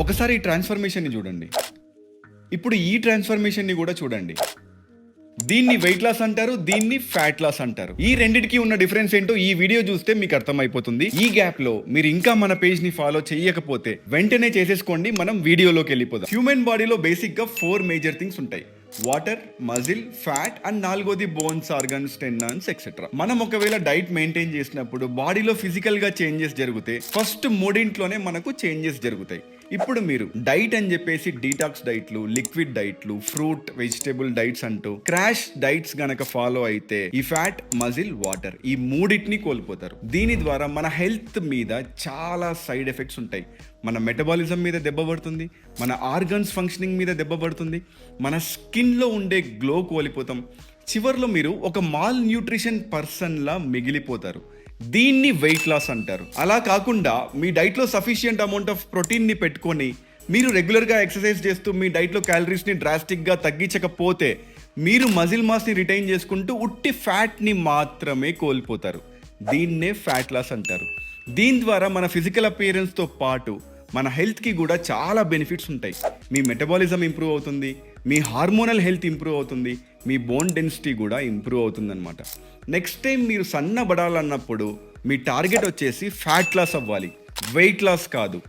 ఒకసారి ఈ ట్రాన్స్ఫర్మేషన్‌ని చూడండి. ఇప్పుడు ఈ ట్రాన్స్ఫర్మేషన్‌ని కూడా చూడండి. దీన్ని వెయిట్ లాస్ అంటారు, దీన్ని ఫ్యాట్ లాస్ అంటారు. ఈ రెండిటికి ఉన్న డిఫరెన్స్ ఏంటో ఈ వీడియో చూస్తే మీకు అర్థమైపోతుంది. ఈ గ్యాప్ లో మీరు ఇంకా మన పేజ్ ని ఫాలో చేయకపోతే వెంటనే చేసేసుకోండి. మనం వీడియోలోకి వెళ్ళిపోదాం. హ్యూమన్ బాడీలో బేసిక్ గా 4 మేజర్ థింగ్స్ ఉంటాయి: వాటర్, మజిల్, ఫ్యాట్ అండ్ నాలుగోది బోన్స్, ఆర్గన్స్, టెండన్స్ ఎక్సెట్రా. మనం ఒకవేళ డైట్ మెయింటైన్ చేసినప్పుడు బాడీలో ఫిజికల్ గా చేంజెస్ జరిగితే ఫస్ట్ మూడింట్లోనే మనకు చేంజెస్ జరుగుతాయి. ఇప్పుడు మీరు డైట్ అని చెప్పేసి డీటాక్స్ డైట్లు, లిక్విడ్ డైట్లు, ఫ్రూట్ వెజిటేబుల్ డైట్స్ అంటూ క్రాష్ డైట్స్ గనక ఫాలో అయితే ఈ ఫ్యాట్, మజిల్, వాటర్ ఈ మూడింటిని కోల్పోతారు. దీని ద్వారా మన హెల్త్ మీద చాలా సైడ్ ఎఫెక్ట్స్ ఉంటాయి. మన మెటబాలిజం మీద దెబ్బ పడుతుంది, మన ఆర్గన్స్ ఫంక్షనింగ్ మీద దెబ్బ పడుతుంది, మన స్కిన్లో ఉండే గ్లో కోల్పోతాం. చివర్లో మీరు ఒక మాల్ న్యూట్రిషన్ పర్సన్లా మిగిలిపోతారు. దీన్ని వెయిట్ లాస్ అంటారు. అలా కాకుండా మీ డైట్లో సఫిషియంట్ అమౌంట్ ఆఫ్ ప్రోటీన్ని పెట్టుకొని మీరు రెగ్యులర్గా ఎక్సర్సైజ్ చేస్తూ మీ డైట్లో క్యాలరీస్ని డ్రాస్టిక్గా తగ్గించకపోతే మీరు మజిల్ మాస్ని రిటైన్ చేసుకుంటూ ఉట్టి ఫ్యాట్ని మాత్రమే కోల్పోతారు. దీన్నే ఫ్యాట్ లాస్ అంటారు. దీని ద్వారా మన ఫిజికల్ అపియరెన్స్తో పాటు మన హెల్త్కి కూడా చాలా బెనిఫిట్స్ ఉంటాయి. మీ మెటబాలిజం ఇంప్రూవ్ అవుతుంది, మీ హార్మోనల్ హెల్త్ ఇంప్రూవ్ అవుతుంది, మీ బోన్ డెన్సిటీ కూడా ఇంప్రూవ్ అవుతుందన్నమాట. నెక్స్ట్ టైం మీరు సన్నబడాలన్నప్పుడు మీ టార్గెట్ వచ్చేసి ఫ్యాట్ లాస్ అవ్వాలి, వెయిట్ లాస్ కాదు.